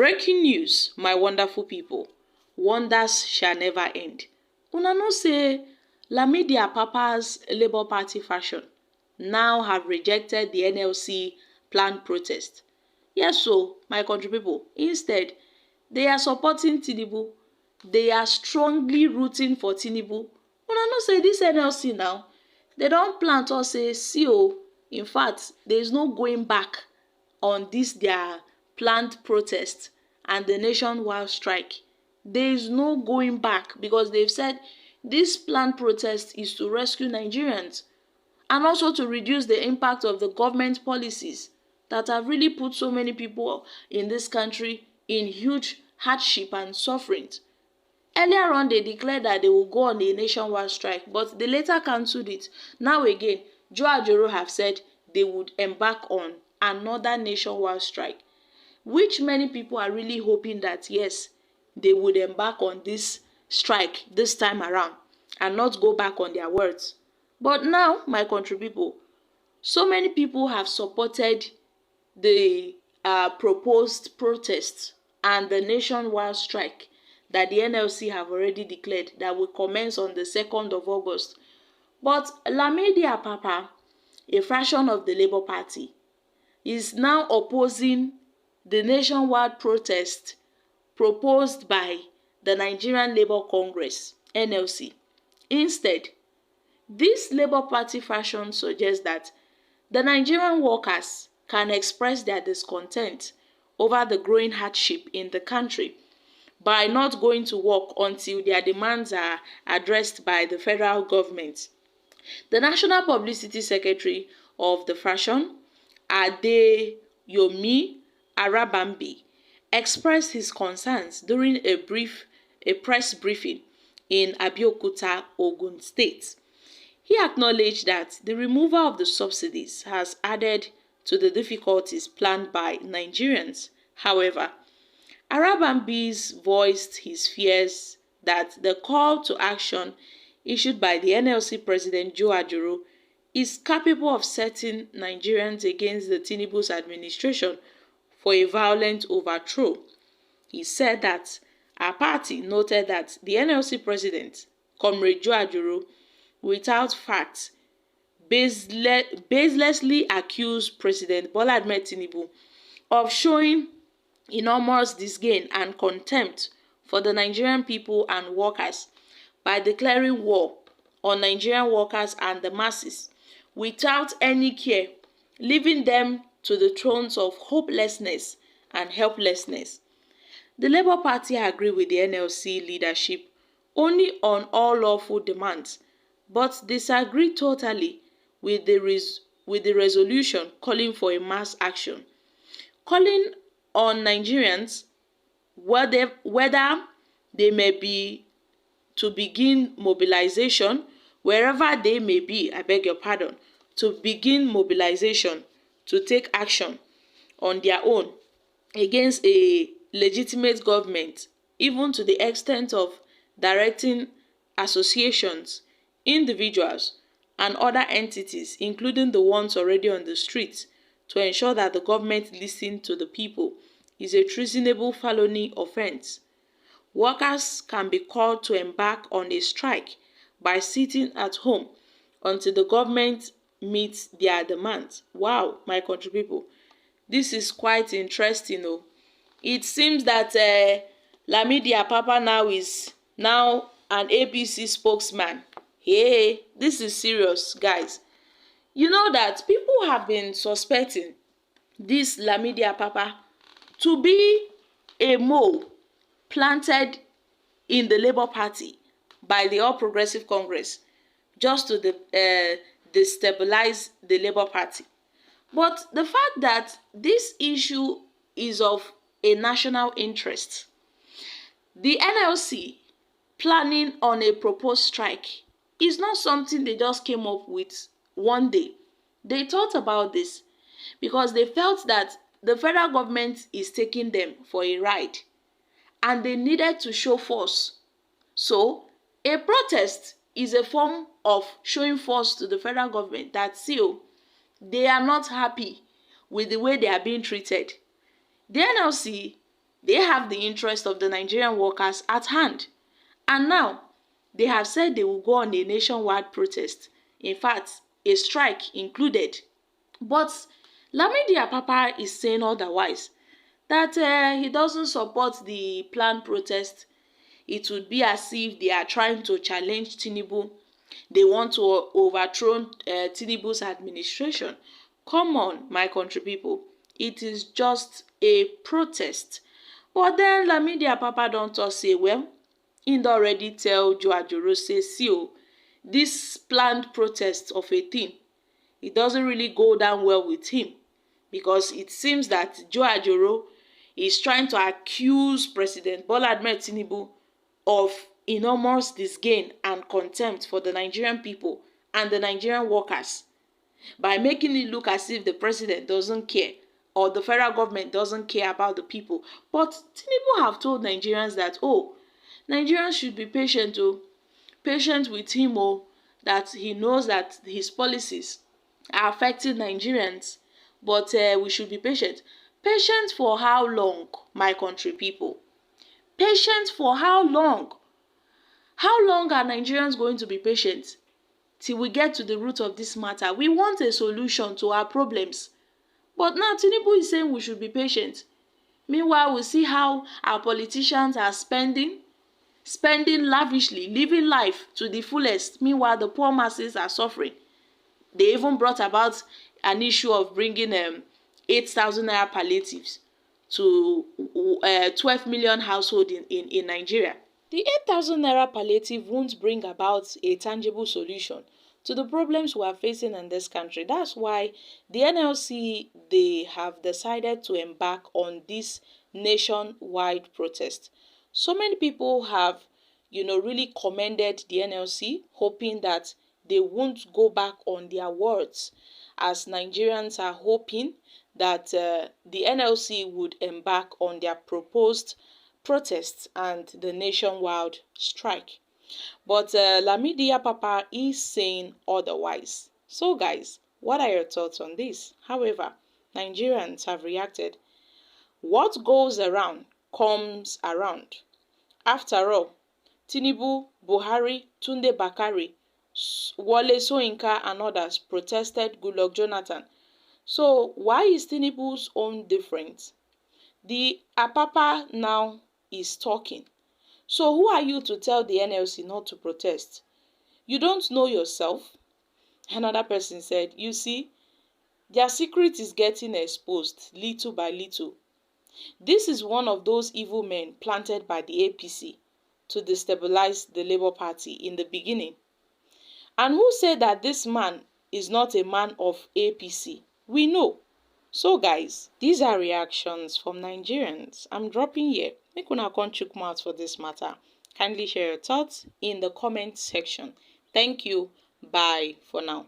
Breaking news, my wonderful people. Wonders shall never end. Una know say Lamidi Apapa's Labour Party faction now have rejected the NLC planned protest. Yes, so my country people, instead, they are supporting Tinubu. They are strongly rooting for Tinubu. Una know say this NLC now, they don't plan to say, see oh, in fact, there is no going back on this their planned protest and the nationwide strike. There is no going back because they've said this planned protest is to rescue Nigerians and also to reduce the impact of the government policies that have really put so many people in this country in huge hardship and suffering. Earlier on, they declared that they will go on a nationwide strike, but they later cancelled it. Now again, Joe Ajero have said they would embark on another nationwide strike, which many people are really hoping that, yes, they would embark on this strike this time around and not go back on their words. But now, my country people, so many people have supported the proposed protest and the nationwide strike that the NLC have already declared that will commence on the 2nd of August. But Lamidi Apapa, a fraction of the Labour Party, is now opposing the nationwide protest proposed by the Nigerian Labour Congress, NLC. Instead, this Labour Party faction suggests that the Nigerian workers can express their discontent over the growing hardship in the country by not going to work until their demands are addressed by the federal government. The National Publicity Secretary of the faction, Adeyomi Arabambi, expressed his concerns during a press briefing in Abeokuta, Ogun State. He acknowledged that the removal of the subsidies has added to the difficulties planned by Nigerians. However, Arabambi's voiced his fears that the call to action issued by the NLC President Joe Ajero is capable of setting Nigerians against the Tinubu's administration for a violent overthrow. He said that our party noted that the NLC President, Comrade Joe Ajero, without facts, baselessly accused President Bola Ahmed Tinubu of showing enormous disdain and contempt for the Nigerian people and workers by declaring war on Nigerian workers and the masses without any care, leaving them to the thrones of hopelessness and helplessness. The Labour Party agreed with the NLC leadership only on all lawful demands, but disagreed totally with the resolution calling for a mass action, calling on Nigerians whether they may be to begin mobilization wherever they may be, I beg your pardon, to begin mobilization to take action on their own against a legitimate government, even to the extent of directing associations, individuals, and other entities, including the ones already on the streets, to ensure that the government listens to the people is a treasonable felony offense. Workers can be called to embark on a strike by sitting at home until the government meets their demands. Wow, my country people, this is quite interesting. It seems that Lamidi Apapa now is now an APC spokesman. Hey, this is serious, guys. You know that people have been suspecting this Lamidi Apapa to be a mole planted in the Labour Party by the All Progressive Congress just to destabilize the Labour Party. But the fact that this issue is of a national interest, the NLC planning on a proposed strike is not something they just came up with one day. They thought about this because they felt that the federal government is taking them for a ride and they needed to show force. So, a protest is a form of showing force to the federal government that, see, they are not happy with the way they are being treated. The NLC They have the interest of the Nigerian workers at hand. And now, they have said they will go on a nationwide protest. In fact, a strike included. But Lamidi Apapa is saying otherwise, that he doesn't support the planned protest. It would be as if they are trying to challenge Tinubu. They want to overthrow Tinubu's administration. Come on, my country people. It is just a protest. But then Lamidi Apapa don talk say, well, he don already tell Joe Ajoro say, see o, this planned protest of a thing, it doesn't really go down well with him, because it seems that Joe Ajoro is trying to accuse President Bola Ahmed Tinubu of enormous disdain and contempt for the Nigerian people and the Nigerian workers, by making it look as if the president doesn't care or the federal government doesn't care about the people. But Tinubu have told Nigerians that, oh, Nigerians should be patient, oh, patient with him, oh, that he knows that his policies are affecting Nigerians, but we should be patient. Patient for how long, my country people? Patient for how long? How long are Nigerians going to be patient till we get to the root of this matter? We want a solution to our problems. But now Tinubu is saying we should be patient. Meanwhile, we see how our politicians are spending lavishly, living life to the fullest. Meanwhile, the poor masses are suffering. They even brought about an issue of bringing 8,000 naira palliatives to 12 million households in Nigeria. The 8,000 naira palliative won't bring about a tangible solution to the problems we are facing in this country. That's why the NLC, they have decided to embark on this nationwide protest. So many people have, really commended the NLC, hoping that they won't go back on their words, as Nigerians are hoping that the NLC would embark on their proposed protests and the nationwide strike. But Lamidi Apapa is saying otherwise. So guys, what are your thoughts on this? However, Nigerians have reacted. What goes around comes around. After all, Tinubu, Buhari, Tunde Bakari, Wole Soyinka and others protested Goodluck Jonathan. So why is Tinubu's own different? The Apapa now is talking. So who are you to tell the NLC not to protest? You don't know yourself? Another person said, you see, their secret is getting exposed little by little. This is one of those evil men planted by the APC to destabilize the Labour Party in the beginning. And who said that this man is not a man of APC? We know. So guys, these are reactions from Nigerians. I'm dropping here. Make una come chook mouth for this matter. Kindly share your thoughts in the comment section. Thank you. Bye for now.